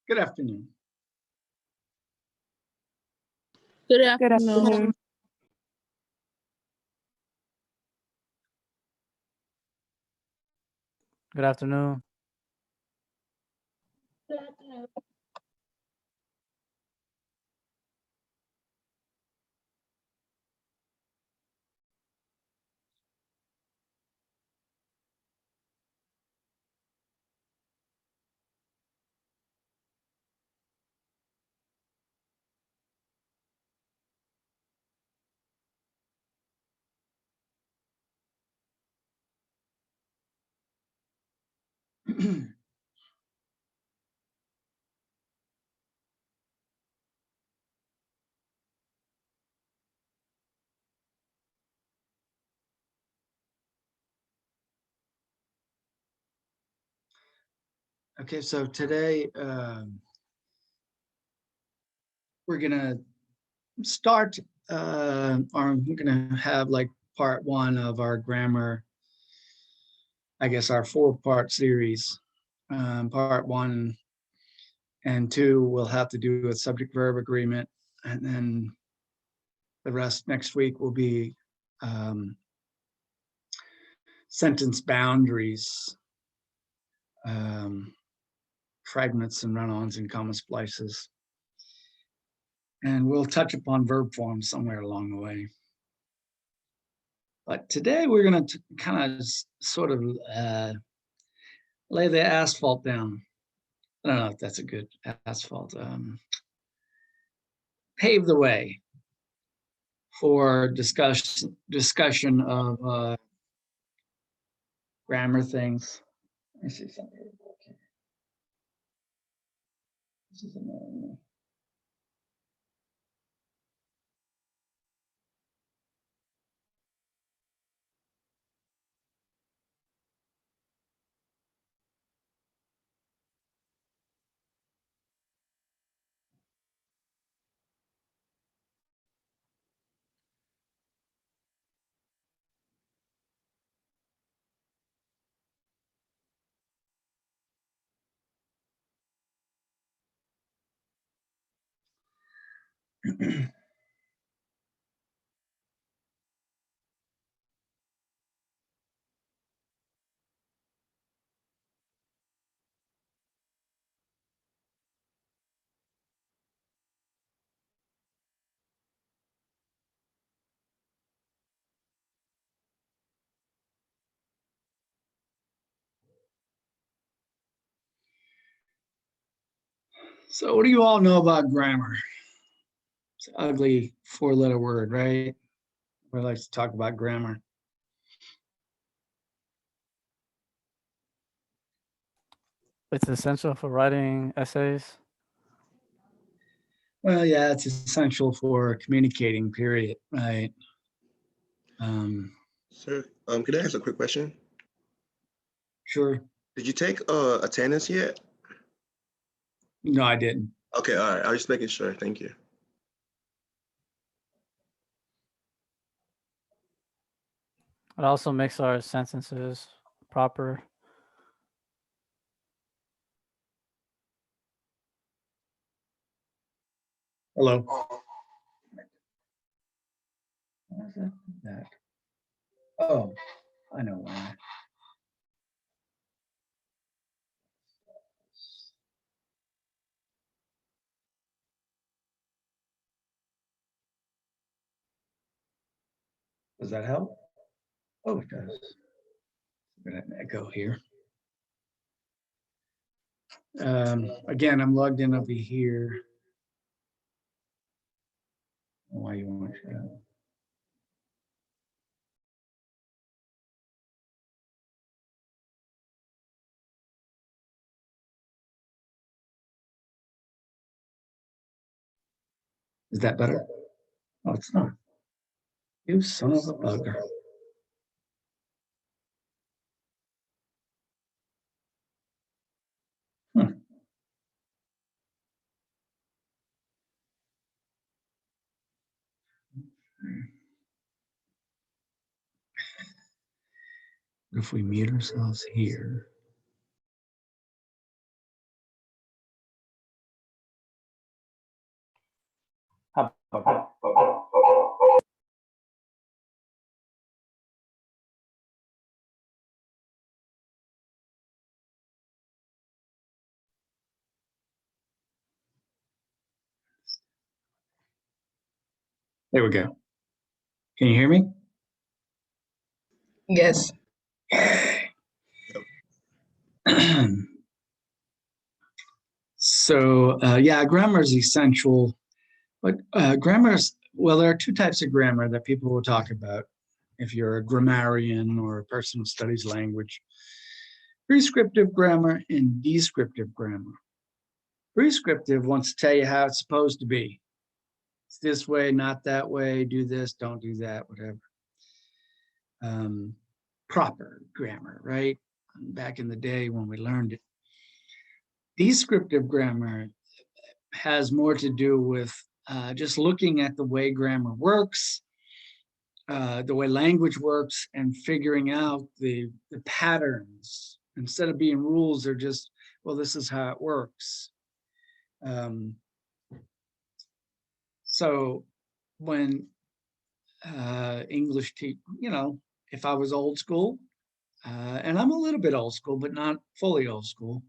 Good afternoon. Good Good afternoon. afternoon. Good afternoon. Okay, so today we're gonna start, or we're gonna have like part one of our grammar, I guess our 4-part series. Part 1 and 2 will have to do with subject-verb agreement, and then the rest next week will be sentence boundaries, fragments and run-ons and comma splices. And we'll touch upon verb forms somewhere along the way. But today we're going to kind of sort of lay the asphalt down. I don't know if that's a good asphalt. Pave the way for discussion of grammar things. Let me see something. This is annoying me. So what do you all know about grammar? It's an ugly 4-letter word, right? We like to talk about grammar. It's essential for writing essays. Well, yeah, it's essential for communicating, period, right? Sir, could I ask a quick question? Sure. Did you take attendance yet? No, I didn't. Okay, all right. I was just making sure. Thank you. It also makes our sentences proper. Hello. Why is that back? Oh, I know why. Does that help? Oh, it does. I'm gonna echo here. Again, I'm logged in over here. Why you want to show? Is that better? Oh, it's not. You son of a bugger. If we mute ourselves here. How about that? There we go. Can you hear me? Yes. So yeah, grammar is essential, but grammar is, well, there are two types of grammar that people will talk about if you're a grammarian or a person who studies language. Prescriptive grammar and descriptive grammar. Prescriptive wants to tell you how it's supposed to be. It's this way, not that way, do this, don't do that, whatever. Proper grammar, right? Back in the day when we learned it. Descriptive grammar has more to do with just looking at the way grammar works, the way language works, and figuring out the patterns. Instead of being rules, they're just, well, this is how it works. So when English teach, if I was old school, and I'm a little bit old school, but not fully old school.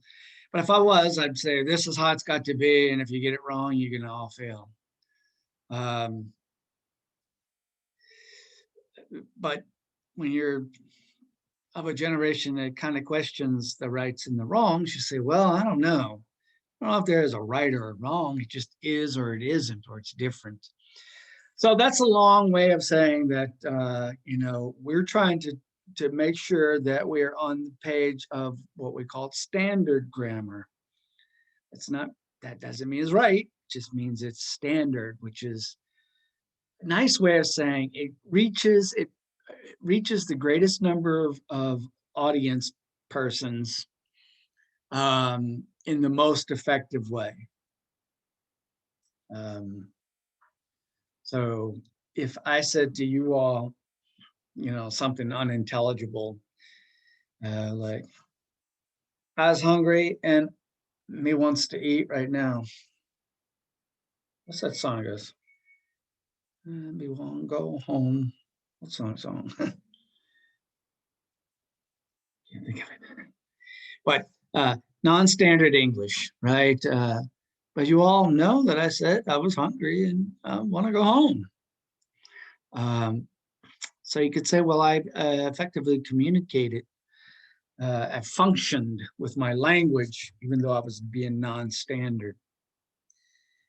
But if I was, I'd say, this is how it's got to be. And if you get it wrong, you're going to all fail. But when you're of a generation that kind of questions the rights and the wrongs, you say, well, I don't know. I don't know if there is a right or a wrong. It just is or it isn't, or it's different. So that's a long way of saying that, we're trying to make sure that we're on the page of what we call standard grammar. It's not, that doesn't mean it's right, it just means it's standard, which is a nice way of saying it reaches the greatest number of audience persons in the most effective way. So if I said to you all, something unintelligible, like, I was hungry and me wants to eat right now. What's that song goes? Me want to go home. What song? Can't think of it. But non-standard English, right? But you all know that I said I was hungry and I want to go home. So you could say, well, I effectively communicated. I functioned with my language, even though I was being non-standard.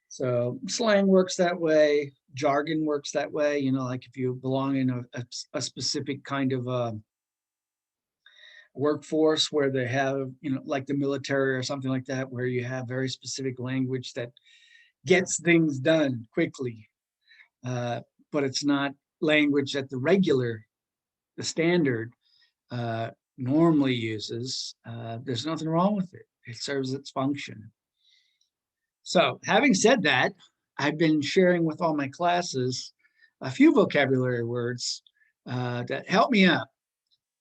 So slang works that way. Jargon works that way. Like if you belong in a specific kind of workforce where they have, like the military or something like that, where you have very specific language that gets things done quickly. But it's not language that the standard normally uses. There's nothing wrong with it. It serves its function. So having said that, I've been sharing with all my classes a few vocabulary words that help me out.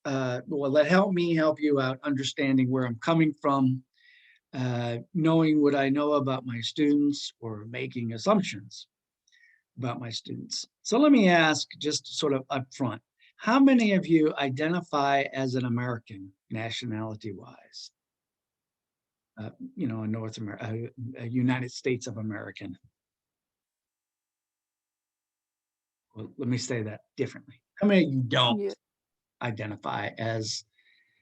That help me help you out understanding where I'm coming from, knowing what I know about my students, or making assumptions about my students. So let me ask, just sort of up front, how many of you identify as an American, nationality-wise? A North America, a United States of American. Well, let me say that differently. How many of you don't identify as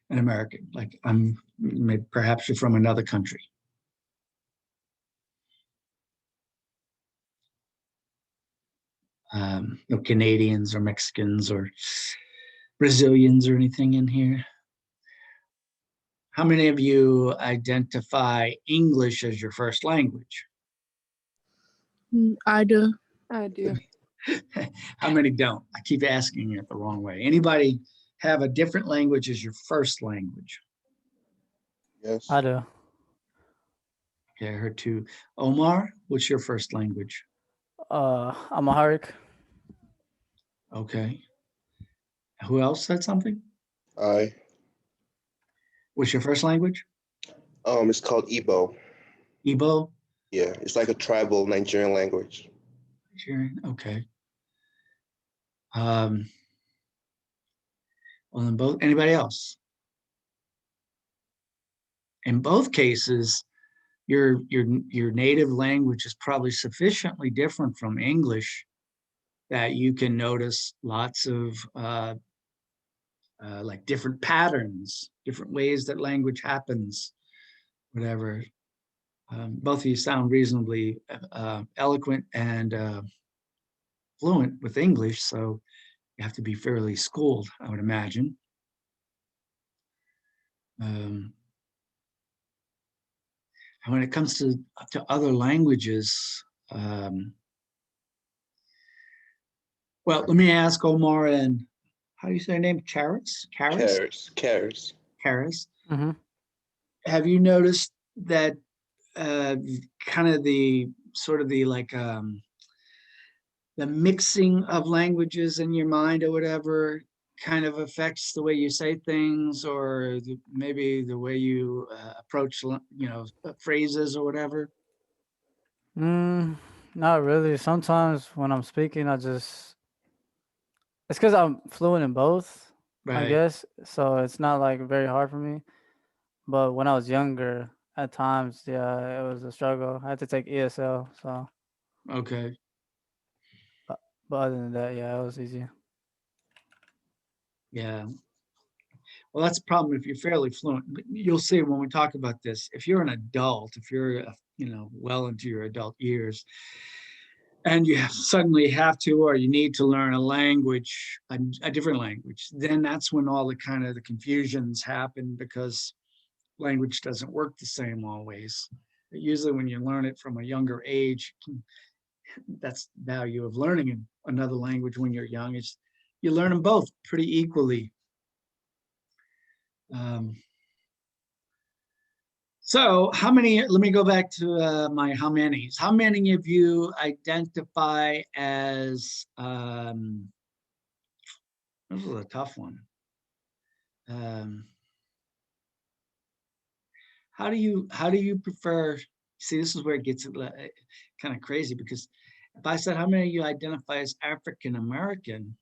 an American? Like, perhaps you're from another country. No Canadians or Mexicans or Brazilians or anything in here. How many of you identify English as your first language? I do. I do. How many don't? I keep asking it the wrong way. Anybody have a different language as your first language? Yes. I do. Okay, I heard two. Omar, what's your first language? Amharic. Okay. Who else said something? I. What's your first language? It's called Igbo. Igbo? Yeah, it's like a tribal Nigerian language. Nigerian, okay. Well, in both, anybody else? In both cases, your native language is probably sufficiently different from English that you can notice lots of like different patterns, different ways that language happens, whatever. Both of you sound reasonably eloquent and fluent with English, so you have to be fairly schooled, I would imagine. And when it comes to other languages, well, let me ask Omar and how do you say her name? Charis? Cares. Charis. Mm-hmm. Have you noticed that kind of the sort of the like the mixing of languages in your mind or whatever kind of affects the way you say things or maybe the way you approach, phrases or whatever? Not really. Sometimes when I'm speaking, it's because I'm fluent in both, I Right. guess. So it's not like very hard for me. But when I was younger, at times, yeah, it was a struggle. I had to take ESL. So, Okay. but other than that, yeah, it was easy. Yeah. Well, that's a problem if you're fairly fluent. You'll see when we talk about this, if you're an adult, if you're, well into your adult years, and you suddenly have to, or you need to learn a language, a different language, then that's when all the kind of the confusions happen because language doesn't work the same always. Usually when you learn it from a younger age, that's the value of learning another language when you're young is you learn them both pretty equally. Um, so how many, let me go back to my how many's. How many of you identify as, this is a tough one. How do you prefer, see, this is where it gets kind of crazy because if I said, how many of you identify as African American?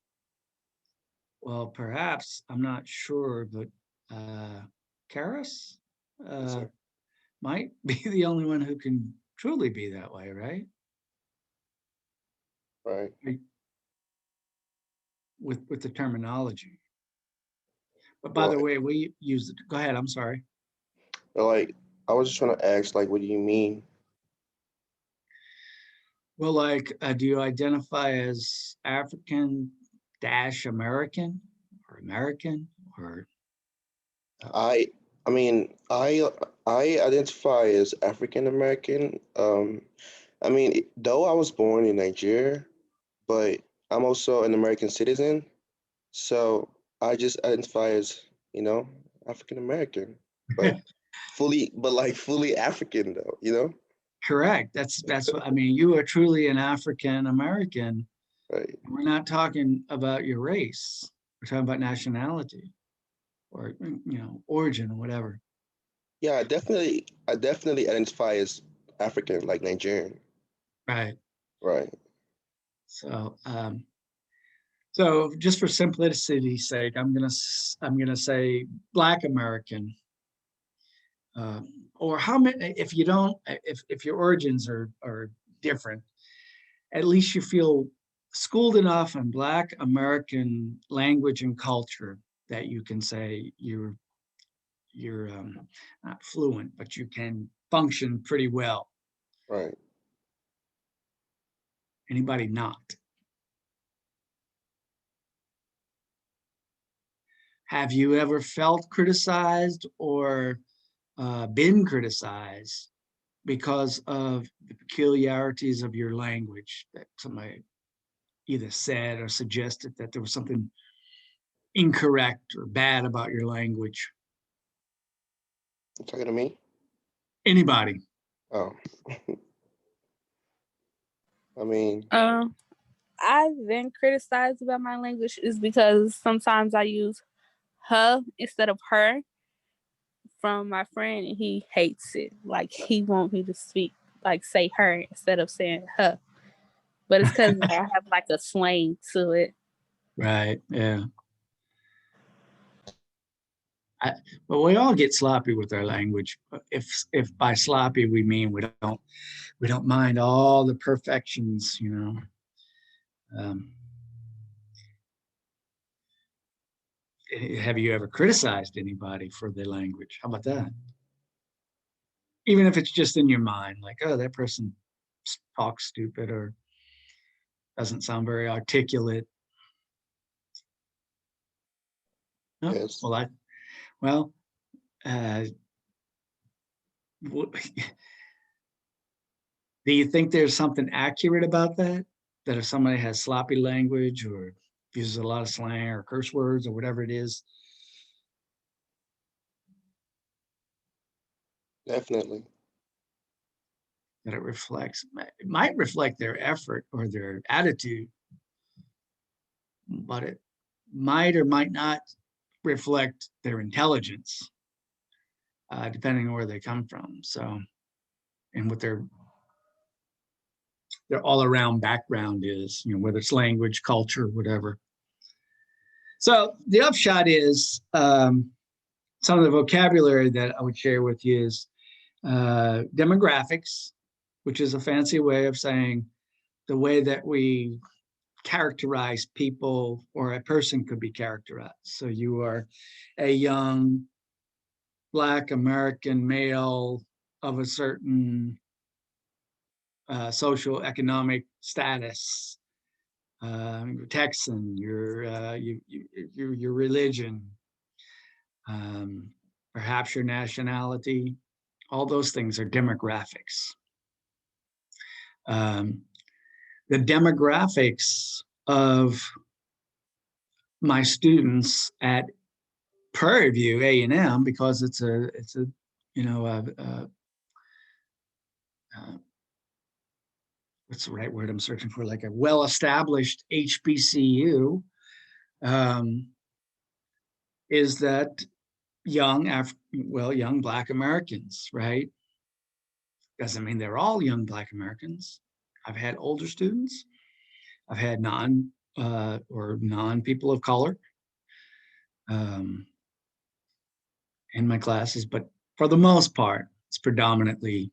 Well, perhaps, I'm not sure, but Karis Yes, sir. might be the only one who can truly be that way, right? Right. With the terminology. But by Well, the way, we use it. Go ahead. I'm sorry. like, I was just trying to ask, like, what do you mean? Well, like, do you identify as African dash American or American or? I, I mean, I identify as African American. Though I was born in Nigeria, but I'm also an American citizen, so I just identify as, African American, but fully African though. Correct. That's what I mean. You are truly an African American. Right. We're not talking about your race. We're talking about nationality or origin or whatever. Yeah, I definitely identify as African, like Nigerian. Right. Right. So so just for simplicity's sake, I'm gonna say Black American. Or how many? If you don't, if your origins are different, at least you feel schooled enough in Black American language and culture that you can say you're not fluent, but you can function pretty well. Right. Anybody not? Have you ever felt criticized or been criticized because of the peculiarities of your language that somebody either said or suggested that there was something incorrect or bad about your language? You talking to me? Anybody? Oh, I mean, Um, I've been criticized about my language is because sometimes I use her instead of her from my friend and he hates it. Like he wants me to speak like say her instead of saying her. but it's because I have like a slang to it. Right. Yeah. Well, we all get sloppy with our language. If by sloppy we mean we don't mind all the perfections, you know. Have you ever criticized anybody for their language? How about that? Even if it's just in your mind, like, oh, that person talks stupid or doesn't sound very articulate. No? Yes. Well, uh, do you think there's something accurate about that? That if somebody has sloppy language or uses a lot of slang or curse words or whatever it is, Definitely. that it might reflect their effort or their attitude, but it might or might not reflect their intelligence, depending on where they come from. So, and what their all around background is, you know, whether it's language, culture, whatever. So the upshot is some of the vocabulary that I would share with you is demographics, which is a fancy way of saying the way that we characterize people or a person could be characterized. So you are a young Black American male of a certain social economic status. You're Texan, your religion, perhaps your nationality. All those things are demographics. The demographics of my students at Prairie View A&M, because it's a you know what's the right word I'm searching for, like a well-established HBCU, is that young Black Americans, right? Doesn't mean they're all young Black Americans. I've had older students. I've had non people of color in my classes, but for the most part, it's predominantly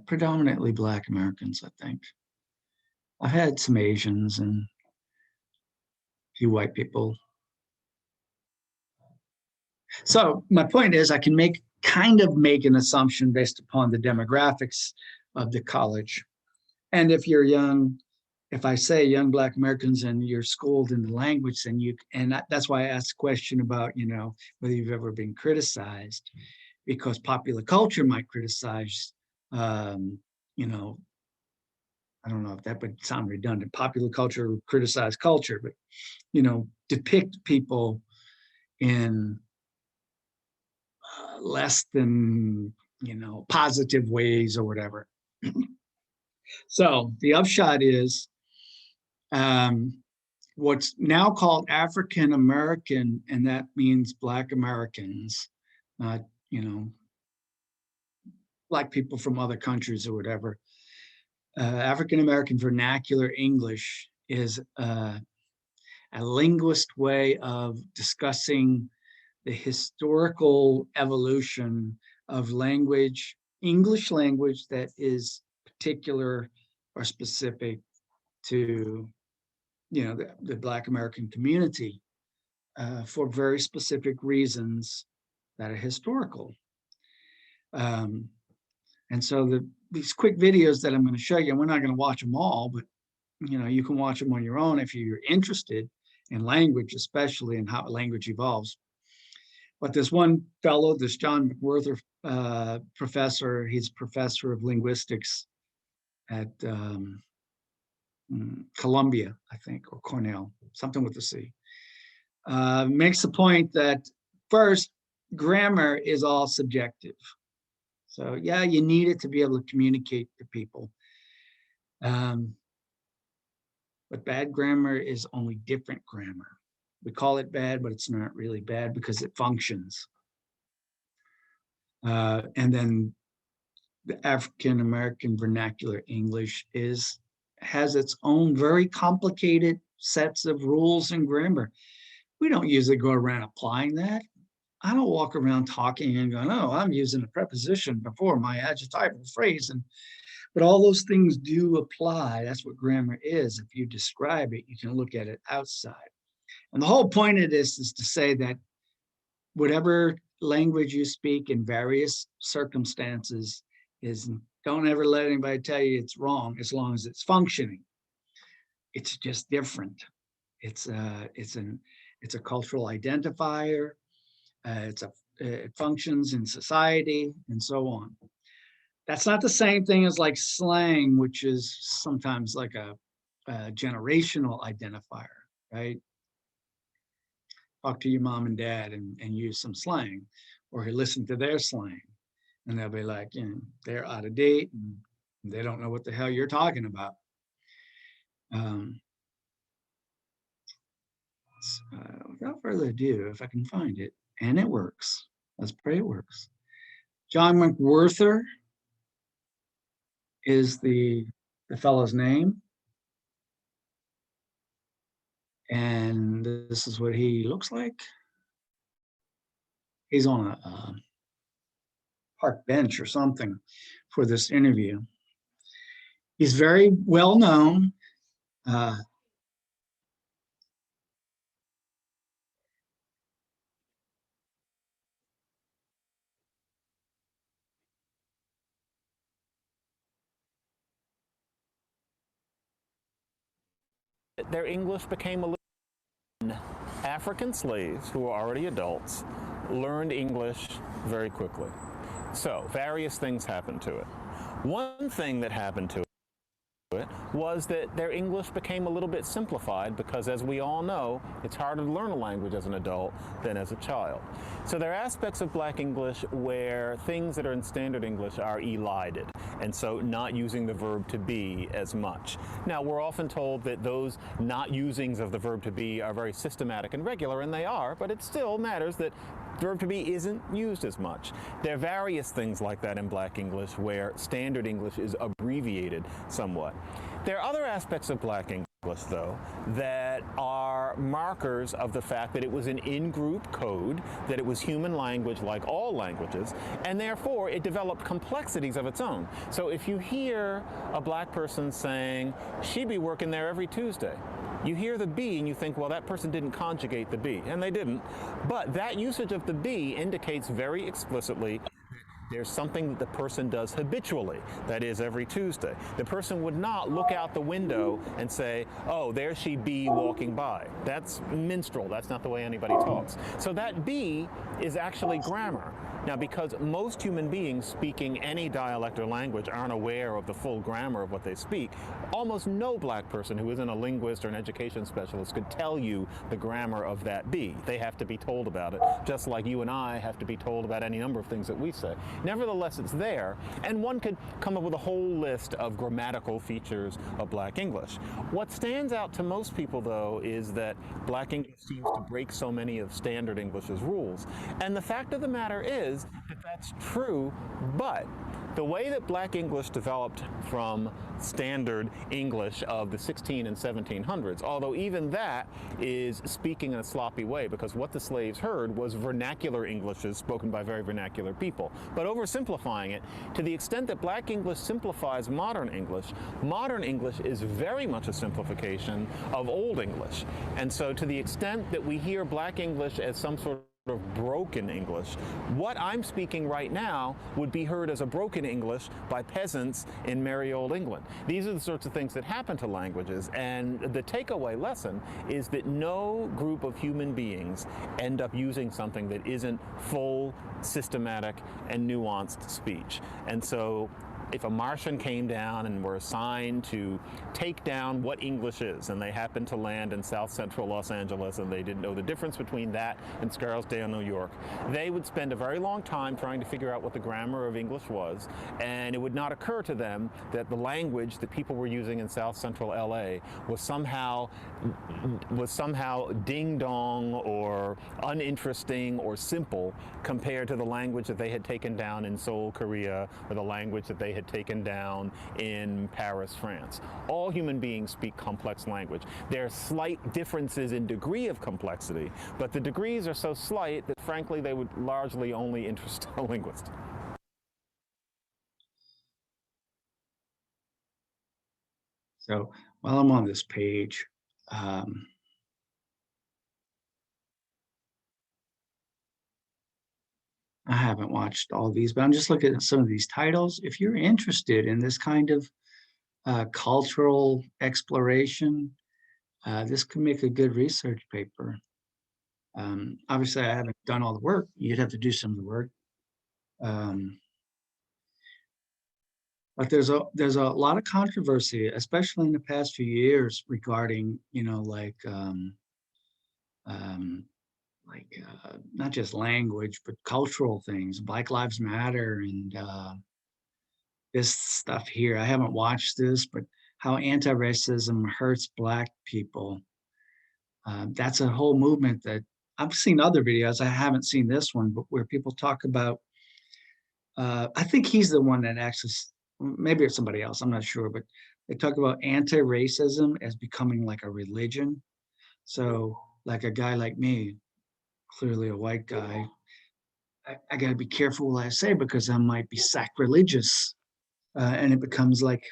predominantly Black Americans, I think. I've had some Asians and a few white people. So my point is I can kind of make an assumption based upon the demographics of the college. And if you're young, if I say young Black Americans and you're schooled in the language, then that's why I asked the question about, you know, whether you've ever been criticized, because popular culture might criticize, you know, I don't know if that would sound redundant. Popular culture would criticize culture, but, you know, depict people in less than, you know, positive ways or whatever. So the upshot is what's now called African American, and that means Black Americans, not, you know, Black people from other countries or whatever. African American vernacular English is a linguist way of discussing the historical evolution of language, English language that is particular or specific to, you know, the Black American community for very specific reasons that are historical. And so these quick videos that I'm going to show you, and we're not going to watch them all, but you know, you can watch them on your own if you're interested in language, especially in how language evolves. But this one fellow, this John McWhorter professor, he's professor of linguistics at Columbia, I think, or Cornell, something with a C, makes the point that first, grammar is all subjective. So yeah, you need it to be able to communicate to people. But bad grammar is only different grammar. We call it bad, but it's not really bad because it functions. And then the African American vernacular English has its own very complicated sets of rules and grammar. We don't usually go around applying that. I don't walk around talking and going, oh, I'm using a preposition before my adjectival phrase. But all those things do apply. That's what grammar is. If you describe it, you can look at it outside. And the whole point of this is to say that whatever language you speak in various circumstances don't ever let anybody tell you it's wrong as long as it's functioning. It's just different. It's a cultural identifier. It functions in society and so on. That's not the same thing as like slang, which is sometimes like a generational identifier, right? Talk to your mom and dad and use some slang, or you listen to their slang, and they'll be like, they're out of date and they don't know what the hell you're talking about. Without further ado, if I can find it, and it works, let's pray it works. John McWhorter is the fellow's name. And this is what he looks like. He's on a park bench or something for this interview. He's very well known. Their English became a little. African slaves who were already adults learned English very quickly. So various things happened to it. One thing that happened to it was that their English became a little bit simplified because, as we all know, it's harder to learn a language as an adult than as a child. So there are aspects of Black English where things that are in standard English are elided, and so not using the verb to be as much. Now, we're often told that those not usings of the verb to be are very systematic and regular, and they are, but it still matters that verb to be isn't used as much. There are various things like that in Black English where standard English is abbreviated somewhat. There are other aspects of Black English, though, that are markers of the fact that it was an in-group code, that it was human language like all languages, and therefore it developed complexities of its own. So if you hear a Black person saying, "She be working there every Tuesday," you hear the be and you think, well, that person didn't conjugate the be, and they didn't. But that usage of the be indicates very explicitly there's something that the person does habitually, that is, every Tuesday. The person would not look out the window and say, oh, there she be walking by. That's minstrel. That's not the way anybody talks. So that be is actually grammar. Now, because most human beings speaking any dialect or language aren't aware of the full grammar of what they speak, almost no Black person who isn't a linguist or an education specialist could tell you the grammar of that be. They have to be told about it, just like you and I have to be told about any number of things that we say. Nevertheless, it's there, and one could come up with a whole list of grammatical features of Black English. What stands out to most people, though, is that Black English seems to break so many of standard English's rules. And the fact of the matter is that that's true, but the way that Black English developed from standard English of the 16 and 1700s, although even that is speaking in a sloppy way, because what the slaves heard was vernacular Englishes spoken by very vernacular people. But oversimplifying it, to the extent that Black English simplifies modern English is very much a simplification of Old English. And so to the extent that we hear Black English as some sort of broken English, what I'm speaking right now would be heard as a broken English by peasants in merry old England. These are the sorts of things that happen to languages, and the takeaway lesson is that no group of human beings end up using something that isn't full, systematic, and nuanced speech. And so if a Martian came down and were assigned to take down what English is, and they happened to land in South Central Los Angeles and they didn't know the difference between that and Scarsdale, New York, they would spend a very long time trying to figure out what the grammar of English was, and it would not occur to them that the language that people were using in South Central LA was somehow ding-dong or uninteresting or simple compared to the language that they had taken down in Seoul, Korea, or the language that they had taken down in Paris, France. All human beings speak complex language. There are slight differences in degree of complexity, but the degrees are so slight that frankly they would largely only interest a linguist. So while I'm on this page, I haven't watched all these, but I'm just looking at some of these titles. If you're interested in this kind of cultural exploration, this could make a good research paper. Obviously, I haven't done all the work. You'd have to do some of the work. But there's a lot of controversy, especially in the past few years, regarding, not just language, but cultural things, Black Lives Matter, and this stuff here. I haven't watched this, but how anti-racism hurts Black people. That's a whole movement that I've seen other videos. I haven't seen this one, but where people talk about, I think he's the one that actually, maybe it's somebody else, I'm not sure, but they talk about anti-racism as becoming like a religion. So like a guy like me, clearly a white guy, I got to be careful what I say because I might be sacrilegious. And it becomes like,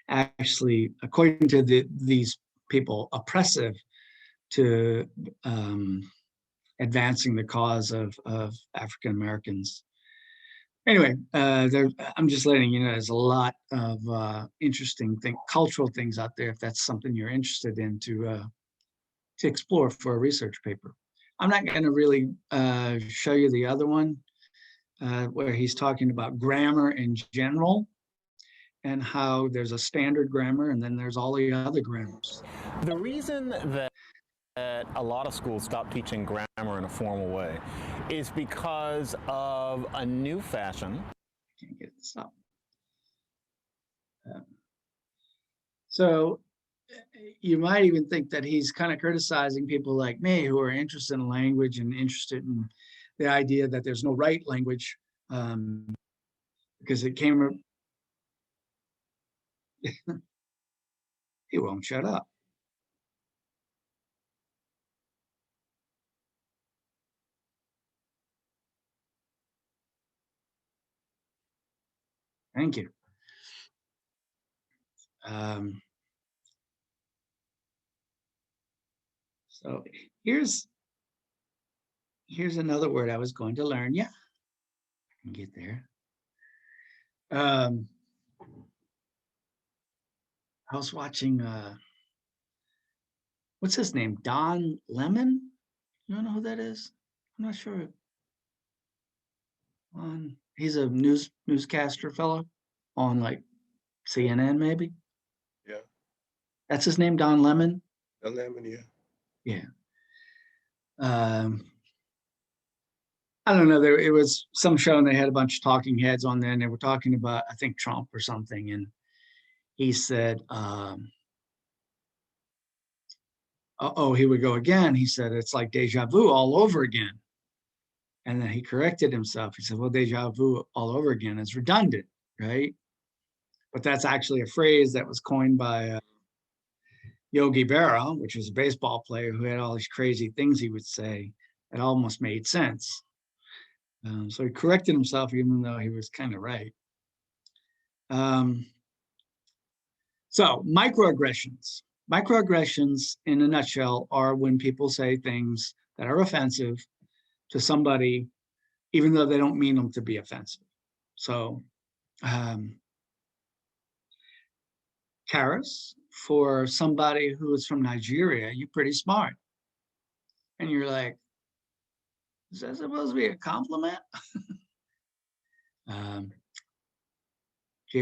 actually, according to these people, oppressive to advancing the cause of African Americans. Anyway, I'm just letting you know there's a lot of interesting cultural things out there if that's something you're interested in to explore for a research paper. I'm not going to really show you the other one where he's talking about grammar in general and how there's a standard grammar and then there's all the other grammars. The reason that a lot of schools stop teaching grammar in a formal way is because of a new fashion. I can't get this up. So you might even think that he's kind of criticizing people like me who are interested in language and interested in the idea that there's no right language because it came. He won't shut up. Thank you. So here's another word I was going to learn. Yeah, I can get there. I was watching, what's his name? Don Lemon? You don't know who that is? I'm not sure. He's a newscaster fellow on like CNN, maybe. Yeah. That's his name, Don Lemon. Don Lemon, yeah. Yeah. I don't know. It was some show and they had a bunch of talking heads on there and they were talking about, I think, Trump or something. And he said, he would go again. He said, it's like deja vu all over again. And then he corrected himself. He said, well, deja vu all over again is redundant, right? But that's actually a phrase that was coined by Yogi Berra, which was a baseball player who had all these crazy things he would say that almost made sense. So he corrected himself, even though he was kind of right. So microaggressions. Microaggressions, in a nutshell, are when people say things that are offensive to somebody, even though they don't mean them to be offensive. So, Karis, for somebody who is from Nigeria, you're pretty smart. And you're like, is that supposed to be a compliment? Jay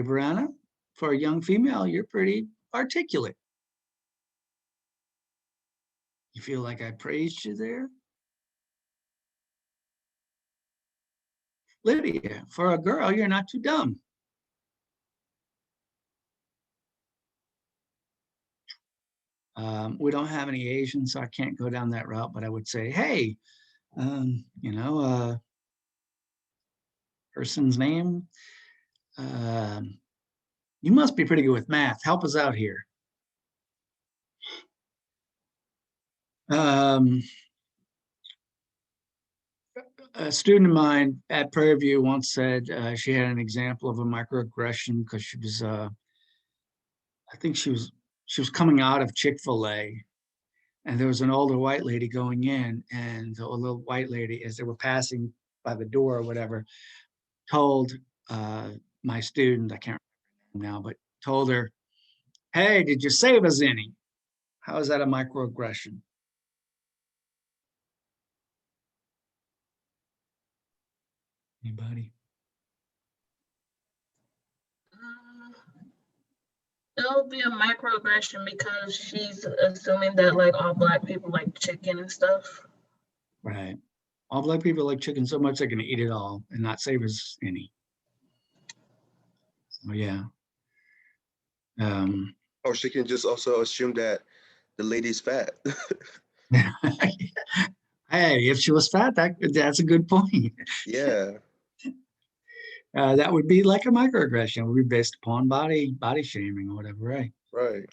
Barana, for a young female, you're pretty articulate. You feel like I praised you there? Lydia, for a girl, you're not too dumb. We don't have any Asians, so I can't go down that route, but I would say, hey, person's name. You must be pretty good with math. Help us out here. A student of mine at Prairie View once said she had an example of a microaggression because she was, I think she was coming out of Chick-fil-A, and there was an older white lady going in, and the little white lady, as they were passing by the door or whatever, told my student, I can't remember now, but told her, hey, did you save us any? How is that a microaggression? Anybody? It'll be a microaggression because she's assuming that like all Black people like chicken and stuff. Right. All Black people like chicken so much they're going to eat it all and not save us any. So yeah. Or she can just also assume that the lady's fat. Hey, if she was fat, that's a good point. Yeah. That would be like a microaggression. It would be based upon body shaming or whatever, right? Right.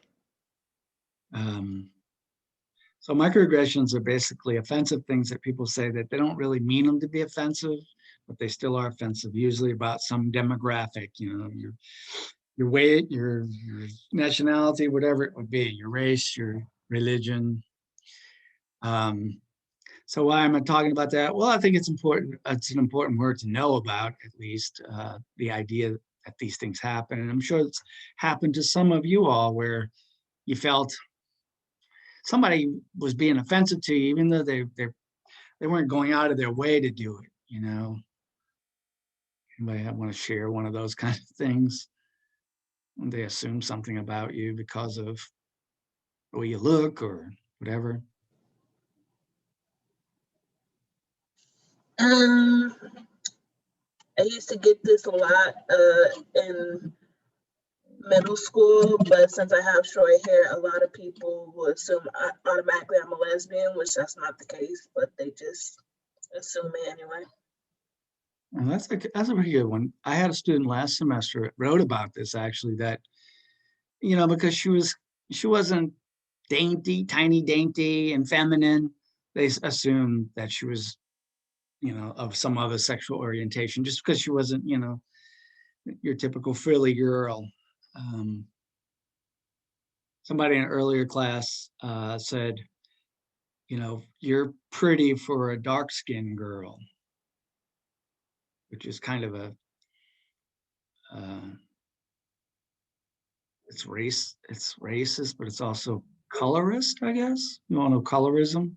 So microaggressions are basically offensive things that people say that they don't really mean them to be offensive, but they still are offensive, usually about some demographic, your weight, your nationality, whatever it would be, your race, your religion. So why am I talking about that? Well, I think it's important. It's an important word to know about, at least the idea that these things happen. And I'm sure it's happened to some of you all where you felt somebody was being offensive to you, even though they weren't going out of their way to do it. Anybody want to share one of those kind of things? When they assume something about you because of the way you look or whatever. I used to get this a lot in middle school, but since I have short hair, a lot of people will assume automatically I'm a lesbian, which that's not the case, but they just assume me anyway. And that's a pretty good one. I had a student last semester that wrote about this actually, that because she wasn't dainty, tiny, dainty, and feminine. They assumed that she was, of some other sexual orientation, just because she wasn't, your typical frilly girl. Somebody in an earlier class said, you're pretty for a dark-skinned girl, which is kind of a, it's racist, but it's also colorist, I guess. You all know colorism? I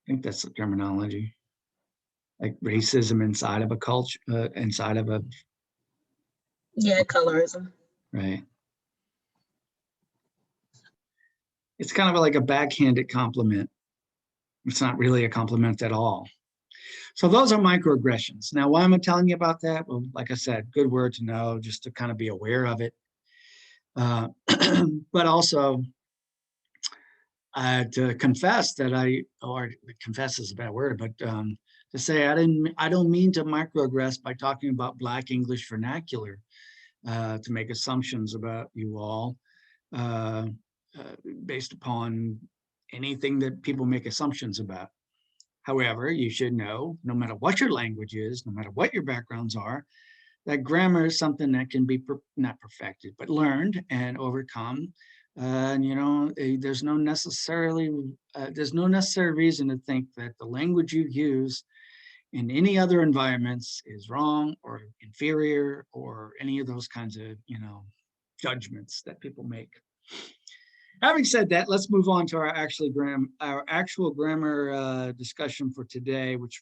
think that's the terminology. Like racism inside of a culture, inside of a. Yeah, colorism. Right. It's kind of like a backhanded compliment. It's not really a compliment at all. So those are microaggressions. Now, why am I telling you about that? Well, like I said, good word to know, just to kind of be aware of it. But also to confess that or confess is a bad word, but to say I don't mean to microaggress by talking about Black English vernacular, to make assumptions about you all based upon anything that people make assumptions about. However, you should know, no matter what your language is, no matter what your backgrounds are, that grammar is something that can be not perfected, but learned and overcome. There's no necessary reason to think that the language you use in any other environments is wrong or inferior or any of those kinds of, judgments that people make. Having said that, let's move on to our actual grammar discussion for today, which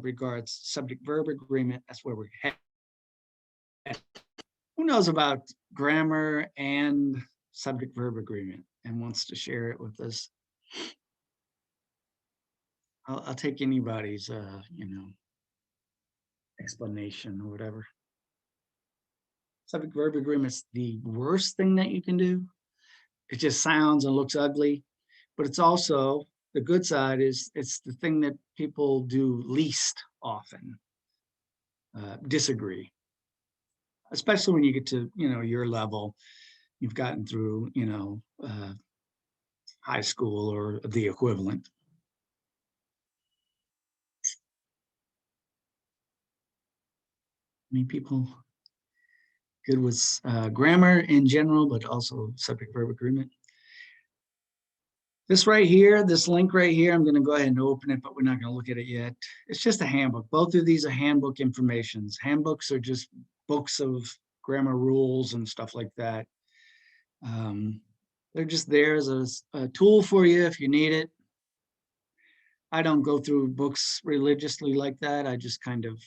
regards subject-verb agreement. That's where we're headed. Who knows about grammar and subject-verb agreement and wants to share it with us? I'll take anybody's, explanation or whatever. Subject-verb agreement's the worst thing that you can do. It just sounds and looks ugly, but it's also, the good side is it's the thing that people do least often, disagree, especially when you get to, your level, you've gotten through, high school or the equivalent. Many people good with grammar in general, but also subject-verb agreement. This right here, this link right here, I'm going to go ahead and open it, but we're not going to look at it yet. It's just a handbook. Both of these are handbook informations. Handbooks are just books of grammar rules and stuff like that. They're just there as a tool for you if you need it. I don't go through books religiously like that. I just kind of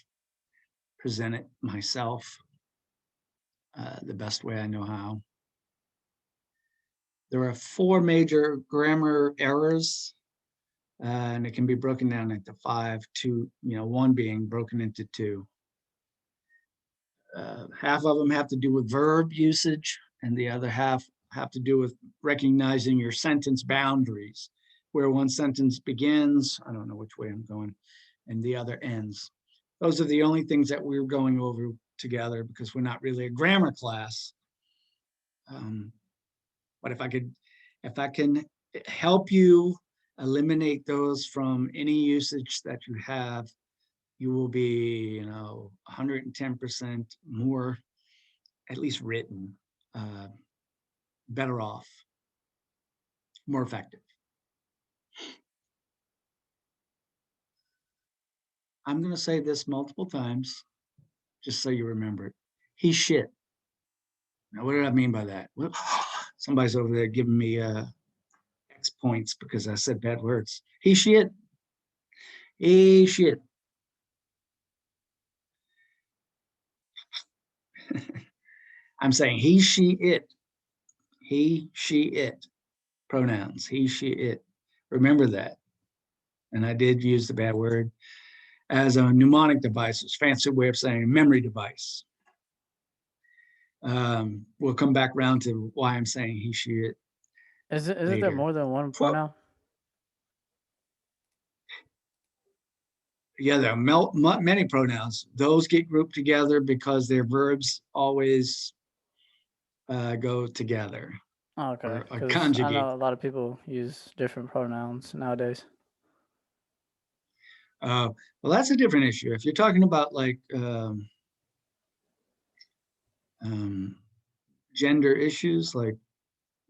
present it myself the best way I know how. There are 4 major grammar errors, and it can be broken down into 5, 2, 1 being broken into 2. Half of them have to do with verb usage, and the other half have to do with recognizing your sentence boundaries, where one sentence begins, I don't know which way I'm going, and the other ends. Those are the only things that we're going over together because we're not really a grammar class. But if I can help you eliminate those from any usage that you have, you will be, 110% more, at least written, better off, more effective. I'm going to say this multiple times, just so you remember it. He's shit. Now, what do I mean by that? Well, somebody's over there giving me X points because I said bad words. He shit. He shit. I'm saying he, she, it. He, she, it. Pronouns. He, she, it. Remember that. And I did use the bad word as a mnemonic device. It's a fancy way of saying memory device. We'll come back around to why I'm saying he, she, it. Isn't there more than one pronoun? Yeah, there are many pronouns. Those get grouped together because their verbs always go together. Oh, okay. Or 'Cause conjugate. I know a lot of people use different pronouns nowadays. Well, that's a different issue. If you're talking about like gender issues, like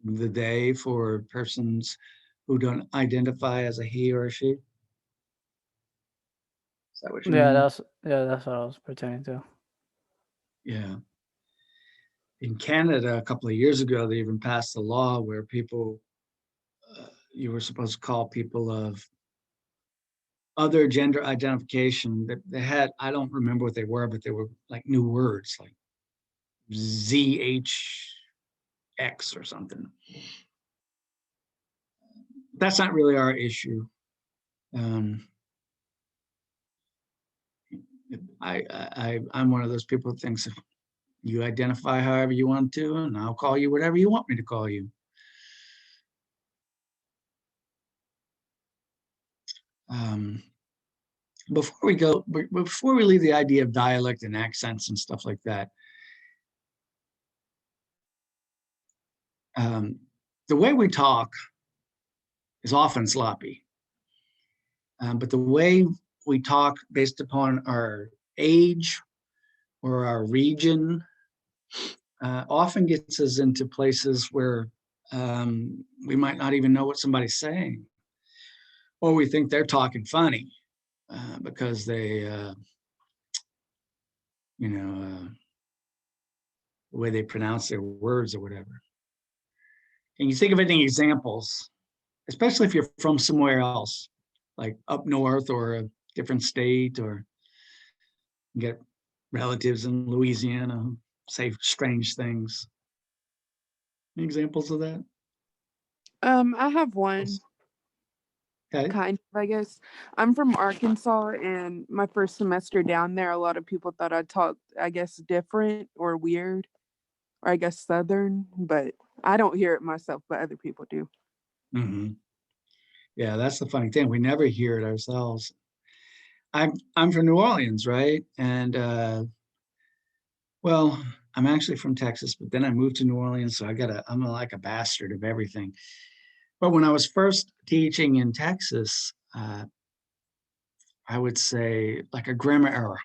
the they for persons who don't identify as a he or a she. Is that what you mean? That's what I was pertaining to. Yeah. In Canada, a couple of years ago, they even passed a law where people, you were supposed to call people of other gender identification that they had, I don't remember what they were, but they were like new words like ZHX or something. That's not really our issue. I'm one of those people who thinks if you identify however you want to, and I'll call you whatever you want me to call you. Before we leave the idea of dialect and accents and stuff like that, the way we talk is often sloppy. But the way we talk based upon our age or our region often gets us into places where we might not even know what somebody's saying. Or we think they're talking funny because they, the way they pronounce their words or whatever. Can you think of any examples, especially if you're from somewhere else, like up north or a different state, or you get relatives in Louisiana who say strange things? Any examples of that? I have one, Okay. kind of, I guess. I'm from Arkansas, and my first semester down there, a lot of people thought I talked, I guess, different or weird, or I guess Southern, but I don't hear it myself, but other people do. Mhm. Yeah, that's the funny thing. We never hear it ourselves. I'm from New Orleans, right? And well, I'm actually from Texas, but then I moved to New Orleans, so I'm like a bastard of everything. But when I was first teaching in Texas, I would say like a grammar error.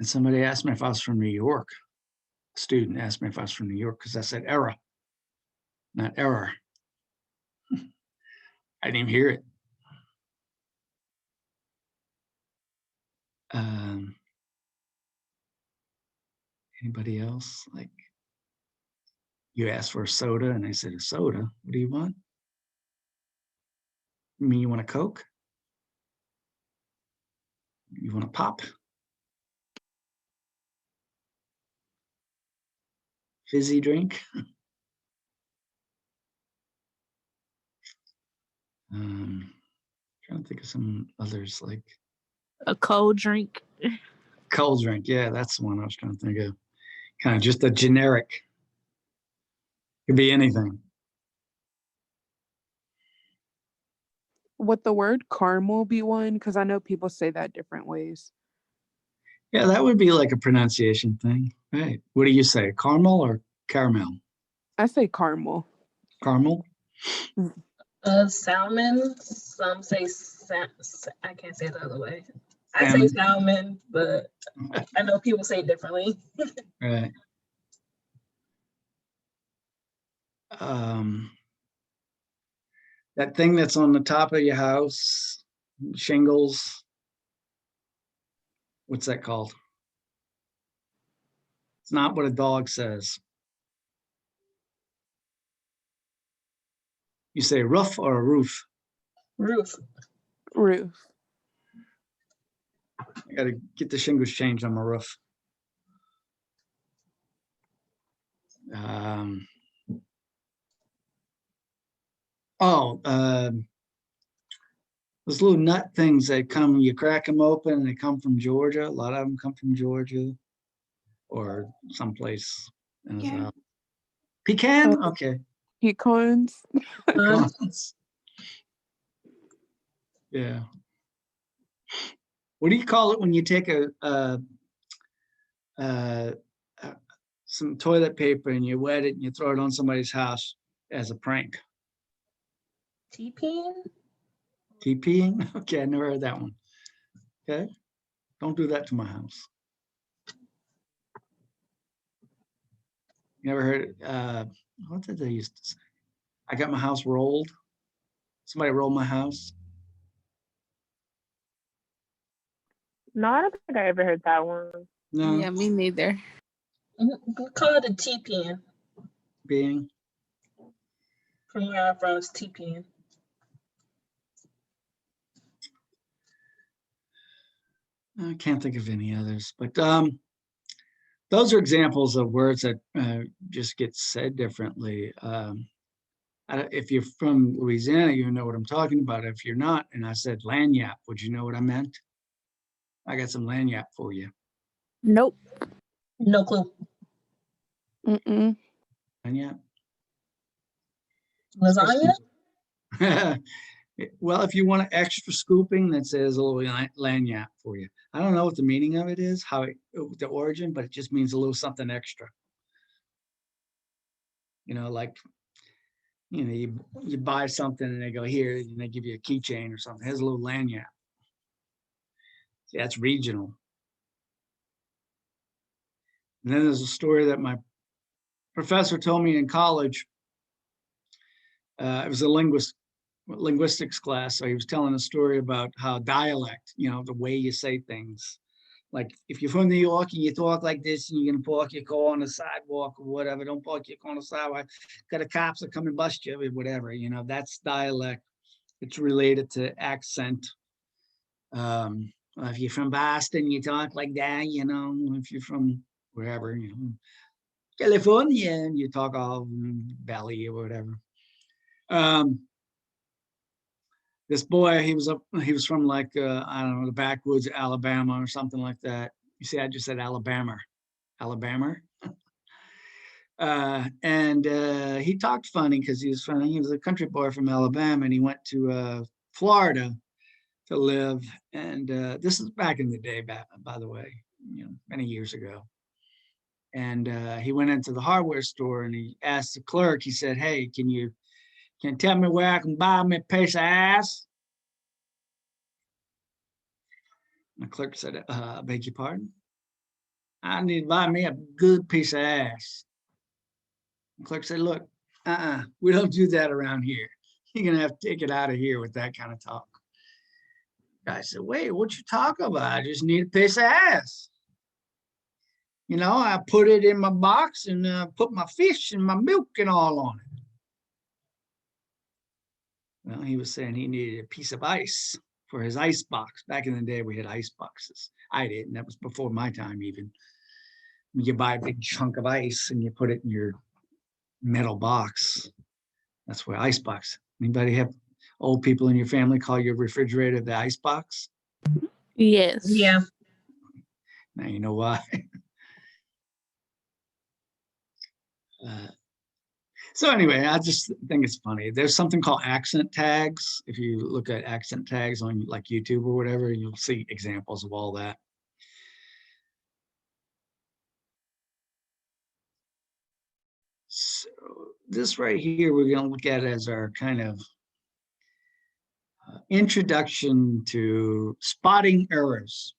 And somebody asked me if I was from New York. A student asked me if I was from New York because I said error, not error. I didn't even hear it. Anybody else? Like, you asked for a soda and I said, a soda? What do you want? You mean you want a Coke? You want a pop? Fizzy drink? Trying to think of some others, like A cold drink. cold drink. Yeah, that's the one I was trying to think of. Kind of just a generic. Could be anything. Would the word caramel be one? Because I know people say that different ways. Yeah, that would be like a pronunciation thing. Right. What do you say? Caramel or caramel? I say caramel. Caramel? Salmon. Some say I can't say it the other way. I say salmon, but I know people say it differently. Right. That thing that's on the top of your house, shingles. What's that called? It's not what a dog says. You say roof or a roof? Roof. Roof. I got to get the shingles changed on my roof. Those little nut things that come, you crack them open and they come from Georgia. A lot of them come from Georgia or someplace in the South. Pecan? Okay. Pecans. Pecans. Yeah. What do you call it when you take some toilet paper and you wet it and you throw it on somebody's house as a prank? TPing? TPing? Okay, I never heard that one. Okay. Don't do that to my house. You ever heard, what did they used to say? I got my house rolled. Somebody rolled my house. No, I don't think I ever heard that one. No. Yeah, me neither. We call it a TPing. Being. From where I'm from, it's TPing. I can't think of any others, but those are examples of words that just get said differently. If you're from Louisiana, you know what I'm talking about. If you're not, and I said lanyap, would you know what I meant? I got some lanyap for you. Nope. No clue. Mm-mm. Lanyap? Lasagna? Well, if you want an extra scooping, that says a little lanyap for you. I don't know what the meaning of it is, the origin, but it just means a little something extra. You know, like, you know, you buy something and they go here and they give you a keychain or something. It has a little lanyap. See, that's regional. And then there's a story that my professor told me in college. It was a linguistics class. So he was telling a story about how dialect, you know, the way you say things Like if you're from New York and you talk like this and you're gonna park your car on the sidewalk or whatever, don't park your car on the sidewalk. Got the cops that come and bust you or whatever, that's dialect. It's related to accent. If you're from Boston, you talk like that, if you're from wherever, California, and you talk all belly or whatever. This boy, he was from like, I don't know, the backwoods of Alabama or something like that. You see, I just said Alabama. And he talked funny because he was a country boy from Alabama, and he went to Florida to live. And this is back in the day, by the way, many years ago. And he went into the hardware store and he asked the clerk, he said, "Hey, can you tell me where I can buy me a piece of ass?" The clerk said, "I beg your pardon? I need to buy me a good piece of ass." The clerk said, "Look, we don't do that around here. You're going to have to take it out of here with that kind of talk." The guy said, "Wait, what you talking about? I just need a piece of ass. I put it in my box and put my fish and my milk and all on it." Well, he was saying he needed a piece of ice for his ice box. Back in the day, we had ice boxes. I didn't. That was before my time even. You buy a big chunk of ice and you put it in your metal box. That's where ice box. Anybody have old people in your family call your refrigerator the ice box? Yes. Yeah. Now you know why. So anyway, I just think it's funny. There's something called accent tags. If you look at accent tags on like YouTube or whatever, you'll see examples of all that. So this right here, we're going to look at as our kind of introduction to spotting errors,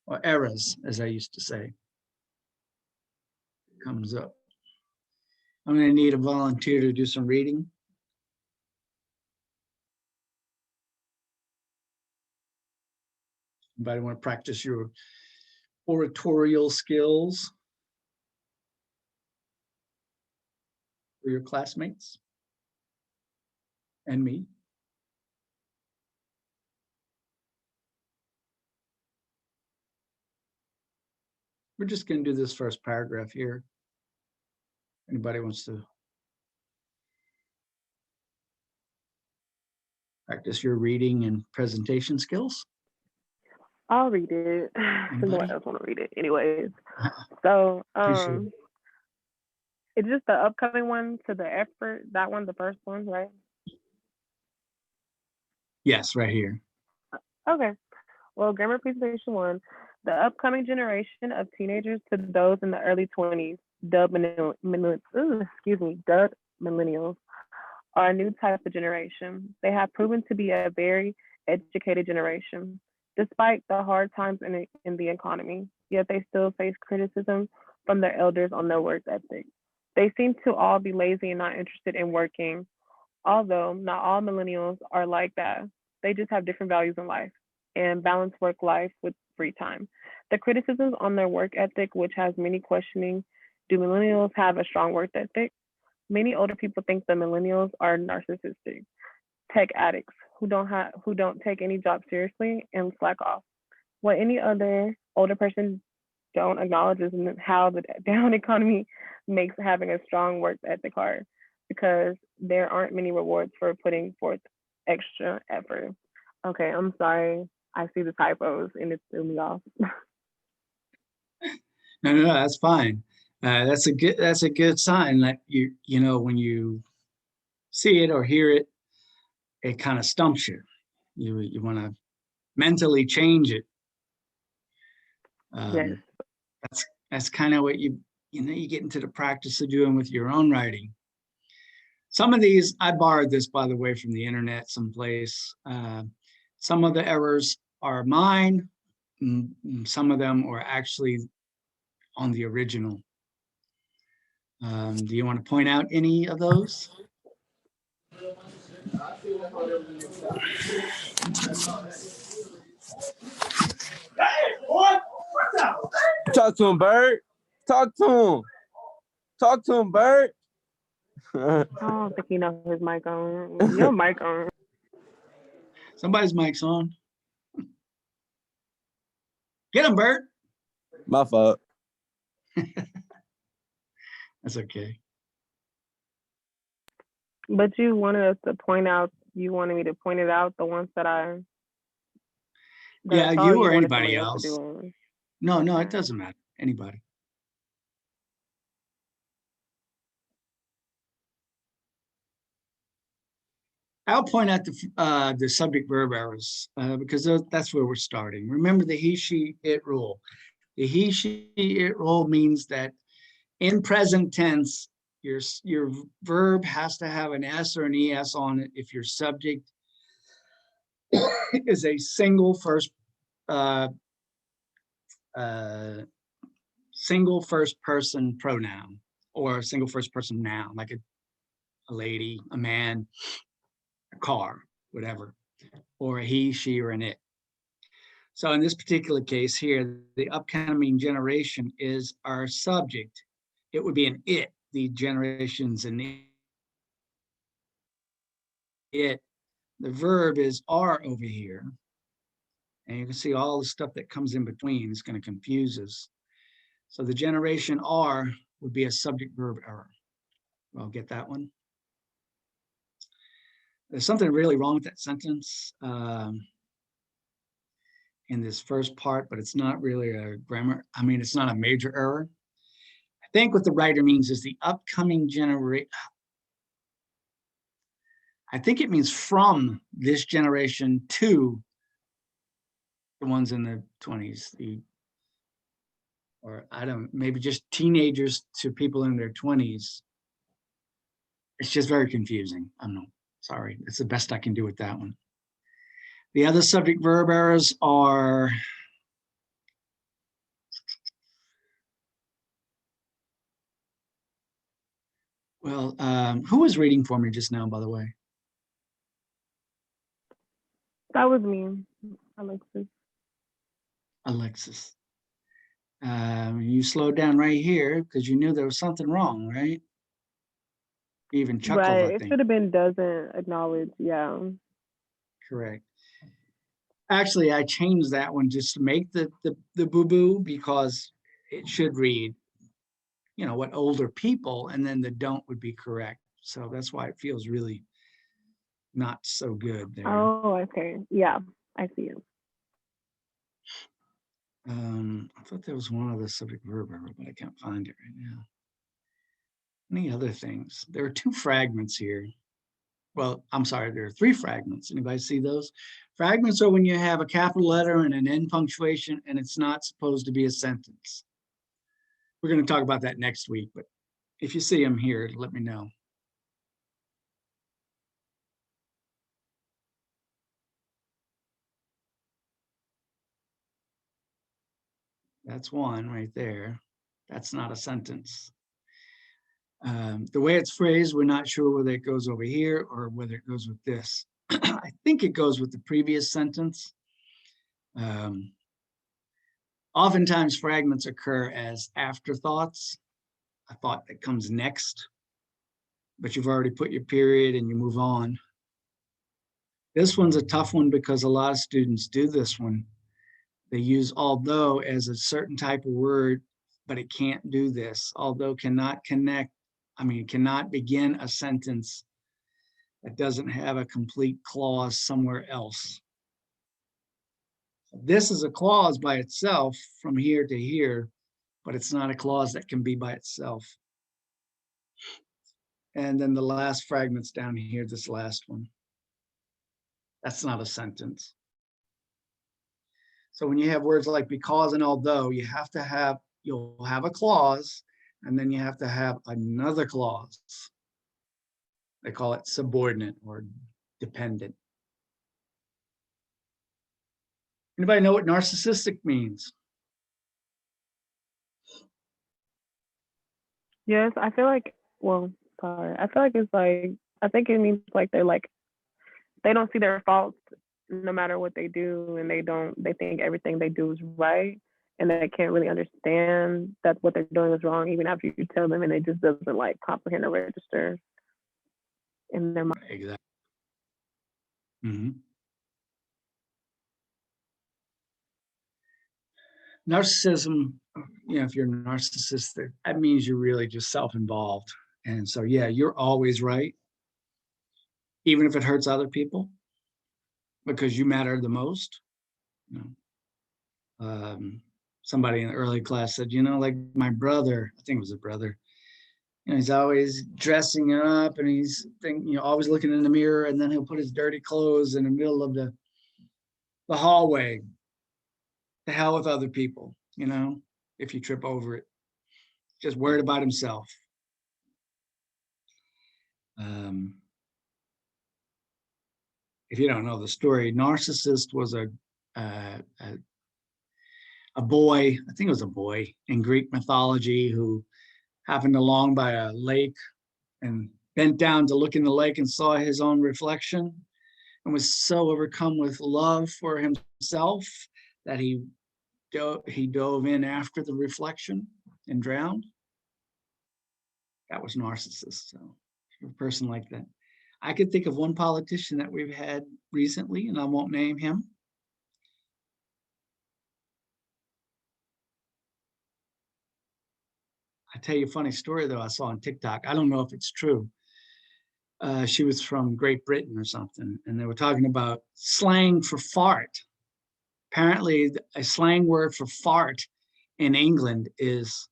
or errors, as I used to say. It comes up. I'm going to need a volunteer to do some reading. Anybody want to practice your oratorial skills for your classmates and me? We're just going to do this first paragraph here. Anybody wants to practice your reading and presentation skills? I'll read it. No one else want to read it. Anyways. So it's just the upcoming one to the effort. That one, the first one, right? Yes, right here. Okay. Well, grammar presentation 1. The upcoming generation of teenagers to those in the early 20s, dubbed millennials, are a new type of generation. They have proven to be a very educated generation, despite the hard times in the economy, yet they still face criticism from their elders on their work ethic. They seem to all be lazy and not interested in working, although not all millennials are like that. They just have different values in life and balance work life with free time. The criticisms on their work ethic, which has many questioning, do millennials have a strong work ethic? Many older people think the millennials are narcissistic, tech addicts who don't take any job seriously and slack off. What any other older person don't acknowledge is how the down economy makes having a strong work ethic hard, because there aren't many rewards for putting forth extra effort. Okay, I'm sorry. I see the typos and it threw me off. No, that's fine. That's a good sign that when you see it or hear it, it kind of stumps you. You want to mentally change it. Yes. That's kind of what you get into the practice of doing with your own writing. Some of these, I borrowed this, by the way, from the internet someplace. Some of the errors are mine. Some of them are actually on the original. Do you want to point out any of those? Hey, what the? talk to him, Bird. Talk to him. Talk to him, Bird. I don't think he knows his mic on. Your mic on. Somebody's mic's on. Get him, Bert. My fault. That's okay. But you wanted us to point out. You wanted me to point it out. The ones that I. Yeah, saw, you or wanted anybody somebody to else. do it. No, it doesn't matter. Anybody. I'll point out the subject verb errors because that's where we're starting. Remember the he, she, it rule. The he, she, it rule means that in present tense, your verb has to have an S or an ES on it if your subject is a single first person pronoun or a single first person noun, like a lady, a man, a car, whatever, or a he, she, or an it. So in this particular case here, the upcoming generation is our subject. It would be an it, the generations and it. The verb is are over here. And you can see all the stuff that comes in between is going to confuse us. So the generation are would be a subject verb error. I'll get that one. There's something really wrong with that sentence in this first part, but it's not really a grammar. I mean, it's not a major error. I think what the writer means is the upcoming generation. I think it means from this generation to the ones in the 20s, or I don't, maybe just teenagers to people in their 20s. It's just very confusing. I'm not sorry. It's the best I can do with that one. The other subject verb errors are well, who was reading for me just now, by the way? That was me, Alexis. Alexis. You slowed down right here because you knew there was something wrong, right? You even chuckled, Right. I It think. should have been doesn't acknowledge. Yeah. Correct. Actually, I changed that one just to make the boo-boo because it should read, you know, what older people, and then the don't would be correct. So that's why it feels really not so good there. Oh, okay. Yeah, I see it. I thought there was one other subject verb error, but I can't find it right now. Any other things? There are two fragments here. Well, I'm sorry, there are three fragments. Anybody see those? Fragments are when you have a capital letter and an end punctuation, and it's not supposed to be a sentence. We're going to talk about that next week, but if you see them here, let me know. That's one right there. That's not a sentence. The way it's phrased, we're not sure whether it goes over here or whether it goes with this. I think it goes with the previous sentence. Oftentimes fragments occur as afterthoughts, a thought that comes next, but you've already put your period and you move on. This one's a tough one because a lot of students do this one. They use although as a certain type of word, but it can't do this. Although cannot cannot begin a sentence that doesn't have a complete clause somewhere else. This is a clause by itself from here to here, but it's not a clause that can be by itself. And then the last fragment's down here, this last one. That's not a sentence. So when you have words like because and although, you'll have a clause, and then you have to have another clause. They call it subordinate or dependent. Anybody know what narcissistic means? Yes, I feel like. Well, sorry. I feel like it's like. I think it means like they don't see their faults no matter what they do, and they think everything they do is right, and they can't really understand that what they're doing is wrong, even after you tell them, and it just doesn't like comprehend or register in their mind. Exactly. Mm-hmm. Narcissism, if you're a narcissist, that means you're really just self-involved. And so, yeah, you're always right, even if it hurts other people, because you matter the most. Somebody in the early class said, like my brother, I think it was a brother, he's always dressing up and he's always looking in the mirror, and then he'll put his dirty clothes in the middle of the hallway. The hell with other people, if you trip over it. Just worried about himself. If you don't know the story, Narcissus was a boy, I think it was a boy in Greek mythology, who happened along by a lake and bent down to look in the lake and saw his own reflection and was so overcome with love for himself that he dove in after the reflection and drowned. That was Narcissus. So a person like that. I could think of one politician that we've had recently, and I won't name him. I tell you a funny story though I saw on TikTok. I don't know if it's true. She was from Great Britain or something, and they were talking about slang for fart. Apparently, a slang word for fart in England is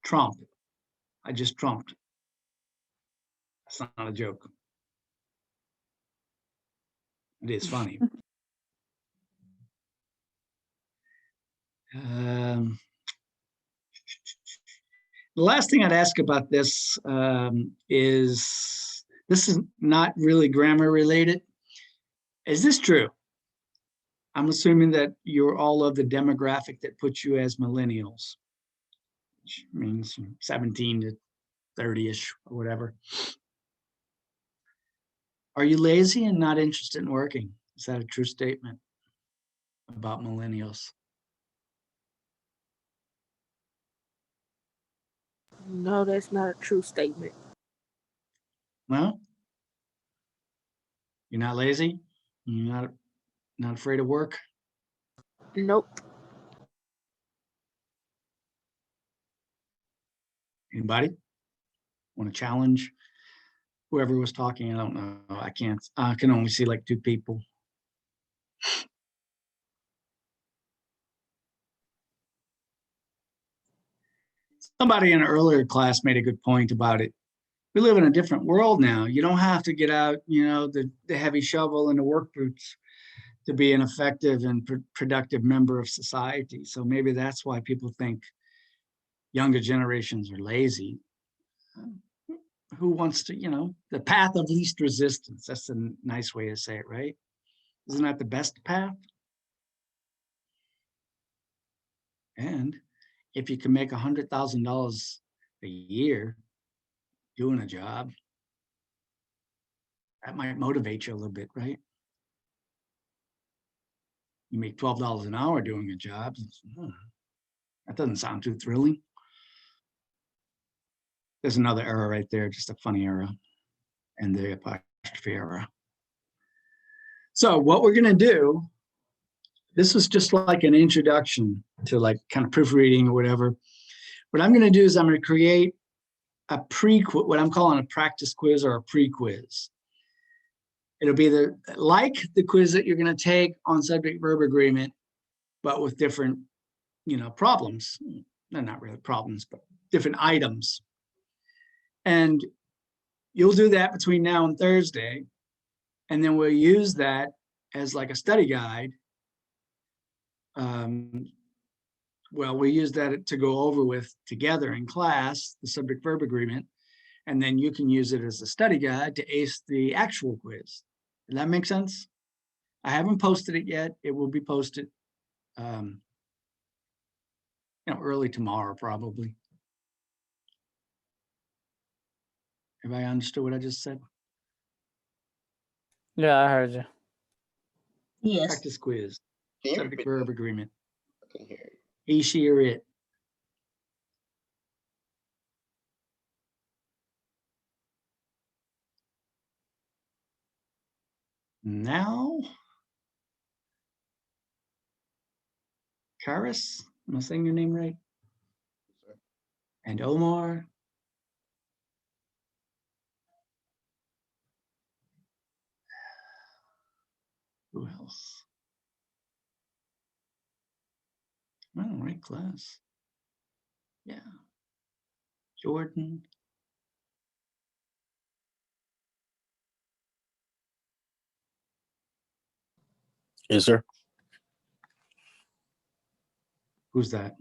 trump. I just trumped. That's not a joke. It is funny. The last thing I'd ask about this is not really grammar related. Is this true? I'm assuming that you're all of the demographic that puts you as millennials, which means 17 to 30-ish or whatever. Are you lazy and not interested in working? Is that a true statement about millennials? No, that's not a true statement. Well, you're not lazy? You're not afraid of work? Nope. Anybody want to challenge whoever was talking? I don't know. I can't. I can only see like two people. Somebody in an earlier class made a good point about it. We live in a different world now. You don't have to get out, the heavy shovel and the work boots to be an effective and productive member of society. So maybe that's why people think younger generations are lazy. Who wants to, the path of least resistance? That's a nice way to say it, right? Isn't that the best path? And if you can make $100,000 a year doing a job, that might motivate you a little bit, right? You make $12 an hour doing a job. That doesn't sound too thrilling. There's another error right there, just a funny error, and the apostrophe error. So what we're going to do, this is just like an introduction to like kind of proofreading or whatever. What I'm going to do is I'm going to create a pre-quiz, what I'm calling a practice quiz or a pre-quiz. It'll be like the quiz that you're going to take on subject-verb agreement, but with different, problems. They're not really problems, but different items. And you'll do that between now and Thursday. And then we'll use that as like a study guide. We'll use that to go over with together in class, the subject-verb agreement. And then you can use it as a study guide to ace the actual quiz. Does that make sense? I haven't posted it yet. It will be posted early tomorrow, probably. Have I understood what I just said? Yeah, I heard you. Yes. Practice quiz, Can you subject repeat verb that? agreement. I can hear it. He, she, or it. Now, Karis, am I saying your name right? And Omar. Who else? All right, class. Yeah. Jordan. Is there? Who's that?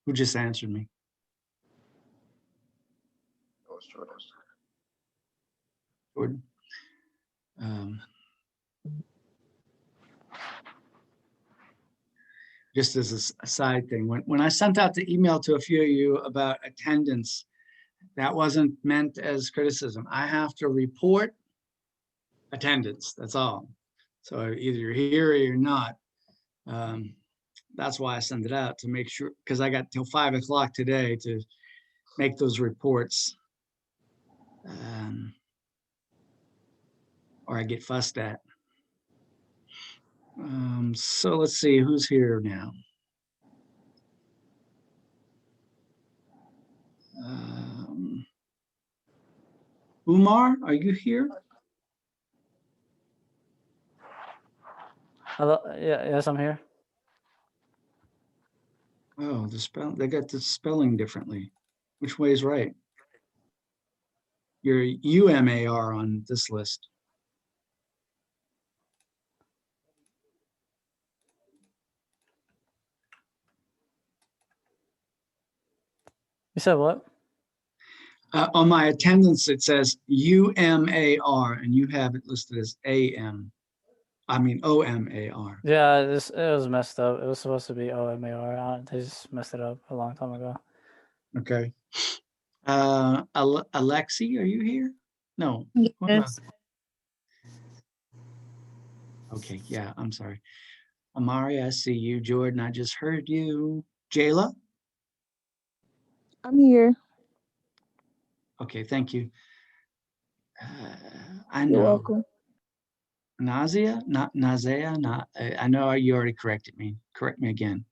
Who just answered me? Jordan. Just as a side thing, when I sent out the email to a few of you about attendance, that wasn't meant as criticism. I have to report attendance, that's all. So either you're here or you're not. That's why I sent it out, to make sure, because I got till 5 o'clock today to make those reports. Or I get fussed at. So let's see who's here now. Umar, are you here? Hello. Yeah. Yes, I'm here. Oh, they got the spelling differently. Which way is right? You're UMAR on this list. You said what? On my attendance, it says UMAR, and you have it listed as OMAR. Yeah, it was messed up. It was supposed to be OMAR. They just messed it up a long time ago. Okay. Alexi, are you here? No. Yes. Okay, yeah, I'm sorry. Amari, I see you. Jordan, I just heard you. Jayla? I'm here. Okay, thank you. I You're know. welcome. Nazia? Not Nazia? Not. I know you already corrected me. Correct me again.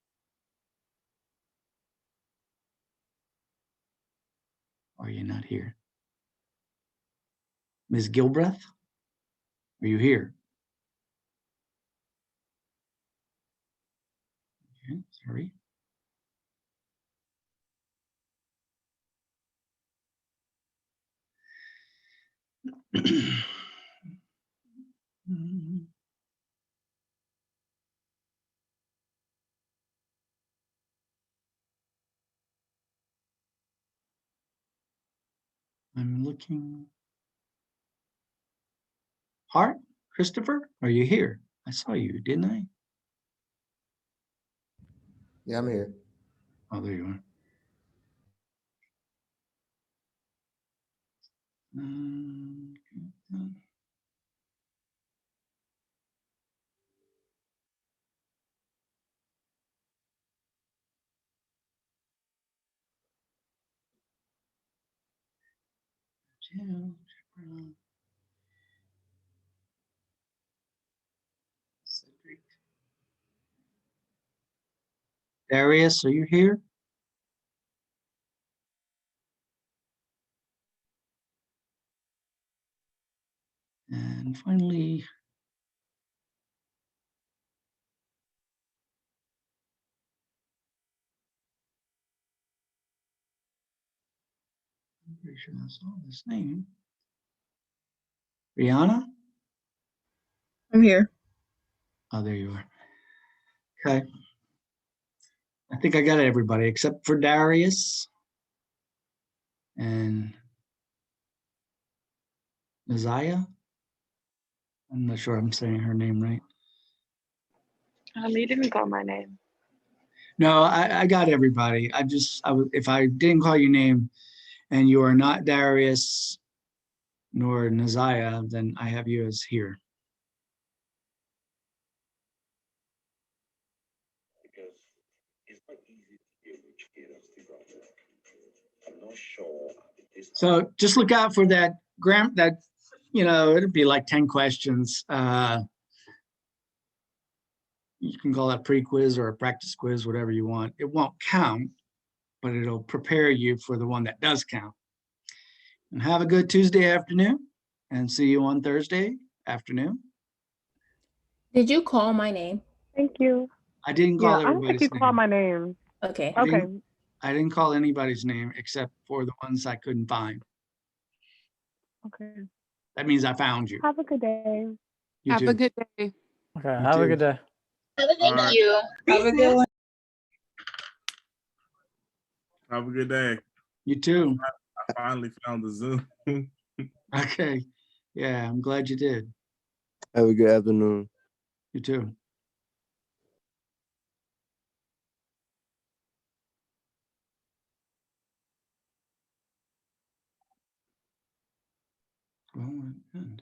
Or are you not here? Ms. Gilbreth? Are you here? Okay, sorry. I'm looking. Hart? Christopher? Are you here? I saw you, didn't I? Yeah, I'm here. Oh, there you are. Darius, are you here? And finally, I'm pretty sure I saw this name. Rihanna? I'm here. Oh, there you are. Okay. I think I got everybody except for Darius and Naziah. I'm not sure I'm saying her name right. You didn't call my name. No, I got everybody. If I didn't call your name and you are not Darius nor Naziah, then I have you as here. So just look out for that it'd be like 10 questions. You can call that pre-quiz or a practice quiz, whatever you want. It won't count, but it'll prepare you for the one that does count. And have a good Tuesday afternoon and see you on Thursday afternoon. Did you call my name? Thank you. I didn't Yeah, call I don't think you everybody's called name. my name. Okay. Okay. I didn't call anybody's name except for the ones I couldn't find. Okay. That means I found you. Have a good day. You Have too. a good day. Okay, You have a too. good day. Have a good All right. day. You. Have a good one. Have a good day. You too. I finally found the Zoom. Okay. Yeah, I'm glad you did. Have a good afternoon. You too. Oh, my goodness.